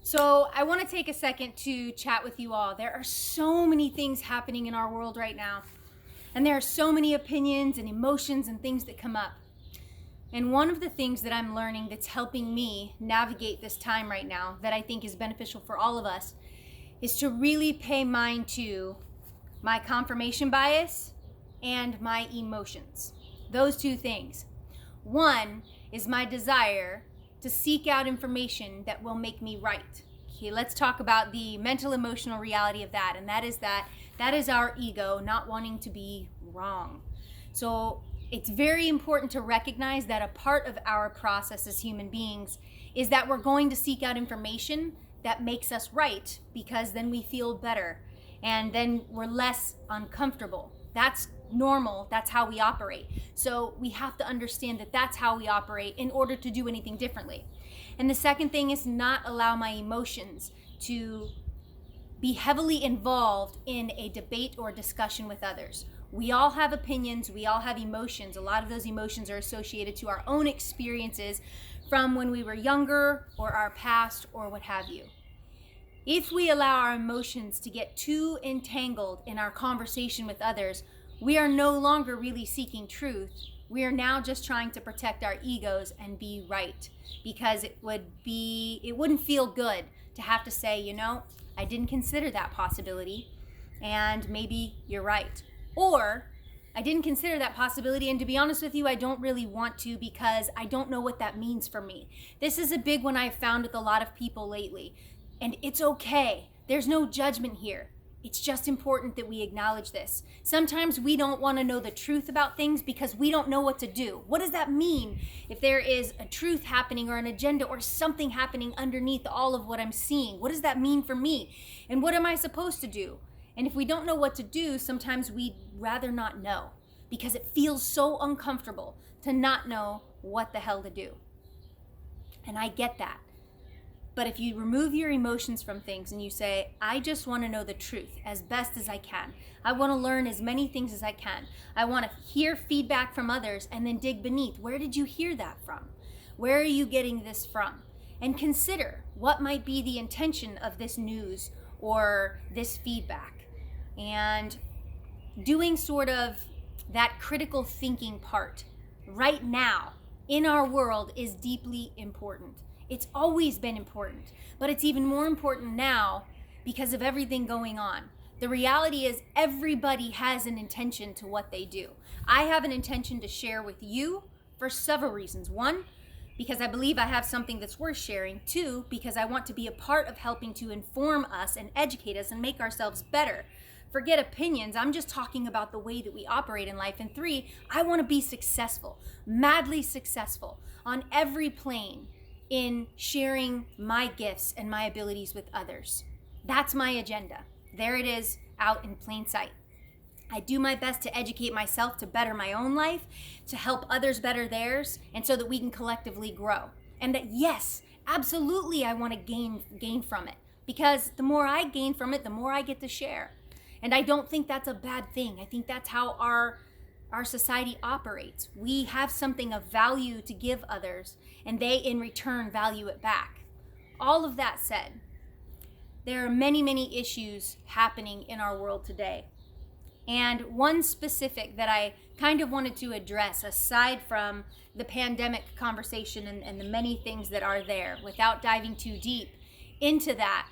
So, I want to take a second to chat with you all. There are so many things happening in our world right now, and there are so many opinions and emotions and things that come up. And one of the things that I'm learning that's helping me navigate this time right now, that I think is beneficial for all of us, is to really pay mind to my confirmation bias and my emotions. Those two things. One is my desire to seek out information that will make me right. Okay, let's talk about the mental emotional reality of that. And that is our ego not wanting to be wrong. So it's very important to recognize that a part of our process as human beings is that we're going to seek out information that makes us right, because then we feel better and then we're less uncomfortable. That's normal. That's how we operate. So we have to understand that that's how we operate in order to do anything differently. And the second thing is not allow my emotions to be heavily involved in a debate or discussion with others. We all have opinions. We all have emotions. A lot of those emotions are associated to our own experiences from when we were younger or our past or what have you. If we allow our emotions to get too entangled in our conversation with others, we are no longer really seeking truth. We are now just trying to protect our egos and be right, because it wouldn't feel good to have to say, I didn't consider that possibility, and maybe you're right. Or I didn't consider that possibility, and to be honest with you, I don't really want to, because I don't know what that means for me. This is a big one I've found with a lot of people lately, and it's okay. There's no judgment here. It's just important that we acknowledge this. Sometimes we don't want to know the truth about things because we don't know what to do. What does that mean if there is a truth happening or an agenda or something happening underneath all of what I'm seeing? What does that mean for me? And what am I supposed to do? And if we don't know what to do, sometimes we'd rather not know, because it feels so uncomfortable to not know what the hell to do. And I get that. But if you remove your emotions from things and you say, I just want to know the truth as best as I can. I want to learn as many things as I can. I want to hear feedback from others and then dig beneath. Where did you hear that from? Where are you getting this from? And consider what might be the intention of this news or this feedback. And doing sort of that critical thinking part right now in our world is deeply important. It's always been important, but it's even more important now because of everything going on. The reality is everybody has an intention to what they do. I have an intention to share with you for several reasons. One, because I believe I have something that's worth sharing. Two, because I want to be a part of helping to inform us and educate us and make ourselves better. Forget opinions, I'm just talking about the way that we operate in life. And three, I want to be successful, madly successful on every plane, in sharing my gifts and my abilities with others. That's my agenda. There it is, out in plain sight. I do my best to educate myself to better my own life, to help others better theirs, and so that we can collectively grow. And that, yes, absolutely, I want to gain from it, because the more I gain from it, the more I get to share. And I don't think that's a bad thing. I think that's how our society operates. We have something of value to give others, and they in return value it back. All of that said, there are many, many issues happening in our world today. And one specific that I kind of wanted to address, aside from the pandemic conversation and the many things that are there, without diving too deep into that,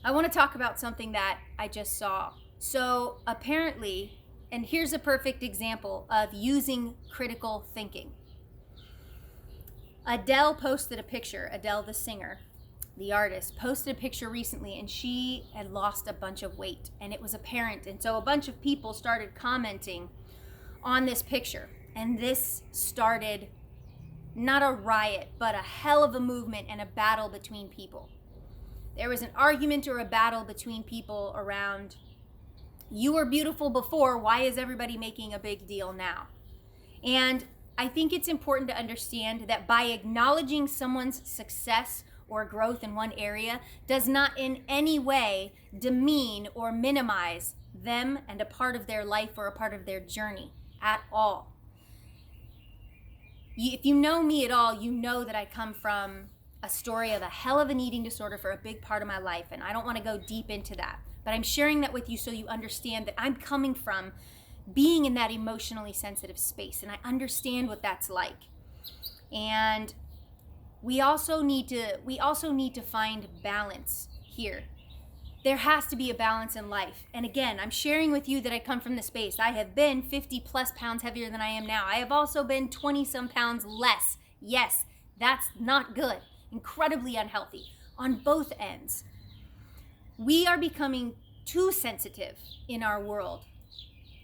I want to talk about something that I just saw. So apparently, and here's a perfect example of using critical thinking. Adele posted a picture, Adele the singer, the artist, posted a picture recently, and she had lost a bunch of weight, and it was apparent. And so a bunch of people started commenting on this picture, and this started not a riot, but a hell of a movement and a battle between people. There was an argument or a battle between people around, you were beautiful before, why is everybody making a big deal now? And I think it's important to understand that by acknowledging someone's success or growth in one area does not in any way demean or minimize them and a part of their life or a part of their journey at all. If you know me at all, you know that I come from a story of a hell of an eating disorder for a big part of my life, and I don't want to go deep into that. But I'm sharing that with you so you understand that I'm coming from being in that emotionally sensitive space, and I understand what that's like. And we also need to find balance here. There has to be a balance in life. And again, I'm sharing with you that I come from the space. I have been 50 plus pounds heavier than I am now. I have also been 20 some pounds less. Yes, that's not good. Incredibly unhealthy on both ends. We are becoming too sensitive in our world,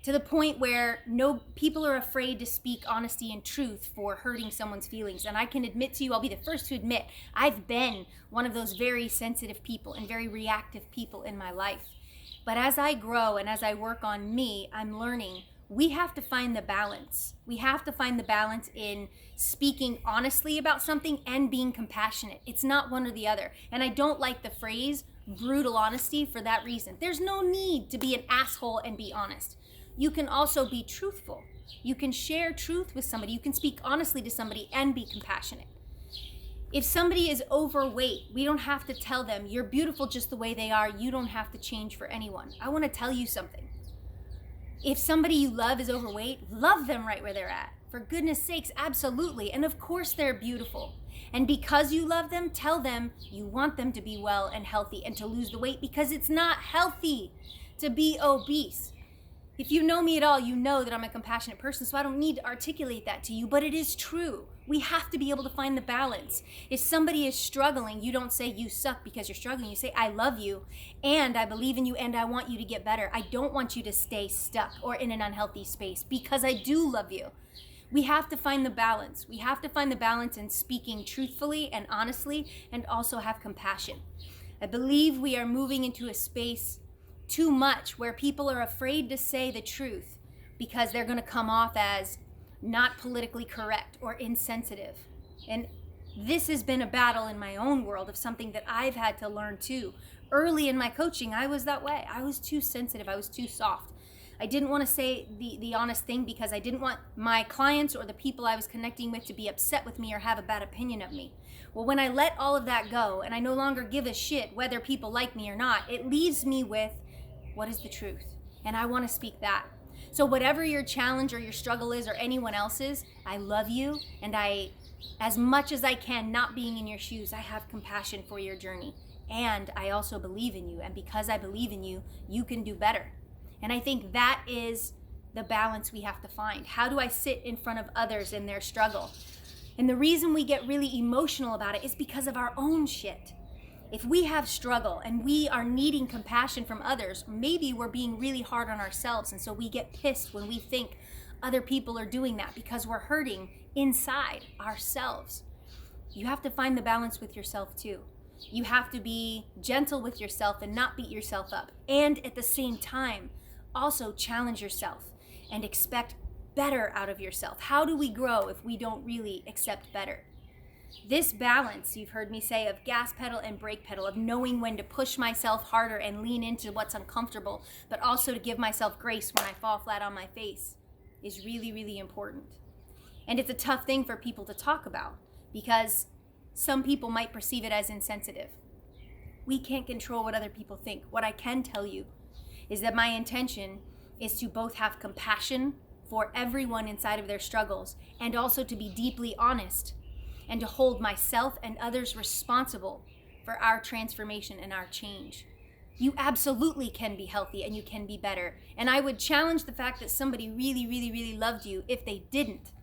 to the point where people are afraid to speak honesty and truth for hurting someone's feelings. And I can admit to you, I'll be the first to admit, I've been one of those very sensitive people and very reactive people in my life. But as I grow and as I work on me, I'm learning we have to find the balance. We have to find the balance in speaking honestly about something and being compassionate. It's not one or the other. And I don't like the phrase brutal honesty for that reason. There's no need to be an asshole and be honest. You can also be truthful. You can share truth with somebody. You can speak honestly to somebody and be compassionate. If somebody is overweight, we don't have to tell them, you're beautiful just the way they are. You don't have to change for anyone. I want to tell you something. If somebody you love is overweight, love them right where they're at. For goodness sakes, absolutely. And of course they're beautiful. And because you love them, tell them you want them to be well and healthy and to lose the weight, because it's not healthy to be obese. If you know me at all, you know that I'm a compassionate person, so I don't need to articulate that to you, but it is true. We have to be able to find the balance. If somebody is struggling, you don't say you suck because you're struggling. You say, I love you, and I believe in you, and I want you to get better. I don't want you to stay stuck or in an unhealthy space, because I do love you. We have to find the balance. We have to find the balance in speaking truthfully and honestly, and also have compassion. I believe we are moving into a space too much where people are afraid to say the truth because they're going to come off as not politically correct or insensitive. And this has been a battle in my own world of something that I've had to learn too. Early in my coaching, I was that way. I was too sensitive. I was too soft. I didn't want to say the honest thing because I didn't want my clients or the people I was connecting with to be upset with me or have a bad opinion of me. Well, when I let all of that go and I no longer give a shit whether people like me or not, it leaves me with, what is the truth? And I want to speak that. So whatever your challenge or your struggle is, or anyone else's, I love you, and I, as much as I can, not being in your shoes, I have compassion for your journey. And I also believe in you, and because I believe in you, you can do better. And I think that is the balance we have to find. How do I sit in front of others in their struggle? And the reason we get really emotional about it is because of our own shit. If we have struggle and we are needing compassion from others, maybe we're being really hard on ourselves, and so we get pissed when we think other people are doing that because we're hurting inside ourselves. You have to find the balance with yourself too. You have to be gentle with yourself and not beat yourself up. And at the same time, also challenge yourself and expect better out of yourself. How do we grow if we don't really accept better? This balance, you've heard me say, of gas pedal and brake pedal, of knowing when to push myself harder and lean into what's uncomfortable, but also to give myself grace when I fall flat on my face, is really, really important. And it's a tough thing for people to talk about because some people might perceive it as insensitive. We can't control what other people think. What I can tell you is that my intention is to both have compassion for everyone inside of their struggles and also to be deeply honest and to hold myself and others responsible for our transformation and our change. You absolutely can be healthy and you can be better. And I would challenge the fact that somebody really, really, really loved you if they didn't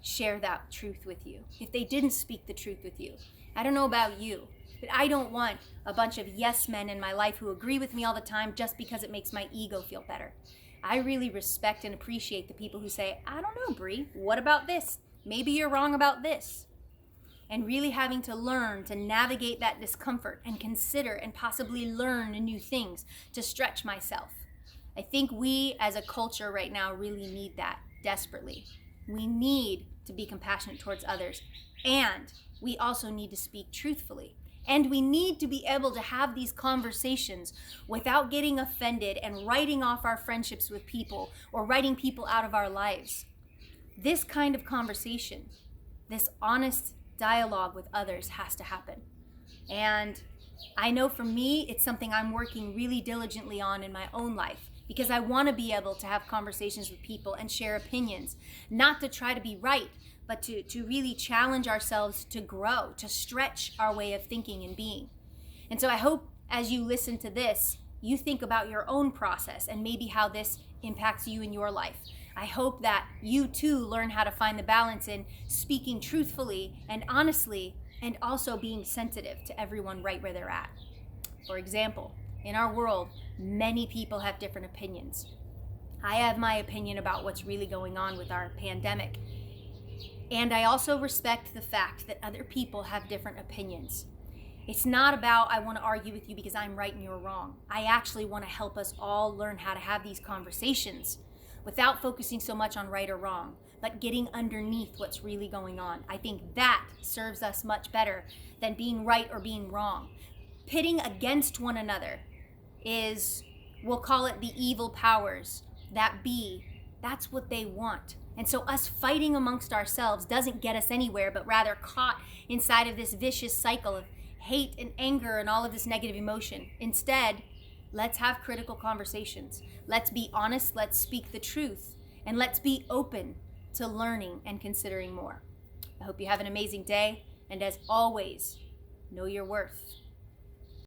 share that truth with you, if they didn't speak the truth with you. I don't know about you, but I don't want a bunch of yes men in my life who agree with me all the time just because it makes my ego feel better. I really respect and appreciate the people who say, I don't know, Bree, what about this? Maybe you're wrong about this. And really having to learn to navigate that discomfort and consider and possibly learn new things to stretch myself. I think we as a culture right now really need that desperately. We need to be compassionate towards others, and we also need to speak truthfully. And we need to be able to have these conversations without getting offended and writing off our friendships with people or writing people out of our lives. This kind of conversation, this honest dialogue with others has to happen. And I know for me, it's something I'm working really diligently on in my own life, because I want to be able to have conversations with people and share opinions, not to try to be right, but to really challenge ourselves to grow, to stretch our way of thinking and being. And so I hope as you listen to this, you think about your own process and maybe how this impacts you in your life. I hope that you too learn how to find the balance in speaking truthfully and honestly, and also being sensitive to everyone right where they're at. For example, in our world, many people have different opinions. I have my opinion about what's really going on with our pandemic. And I also respect the fact that other people have different opinions. It's not about I want to argue with you because I'm right and you're wrong. I actually want to help us all learn how to have these conversations without focusing so much on right or wrong, but getting underneath what's really going on. I think that serves us much better than being right or being wrong. Pitting against one another is, we'll call it the evil powers that be. That's what they want. And so us fighting amongst ourselves doesn't get us anywhere, but rather caught inside of this vicious cycle of hate and anger and all of this negative emotion. Instead, let's have critical conversations. Let's be honest, let's speak the truth, and let's be open to learning and considering more. I hope you have an amazing day, and as always, know your worth.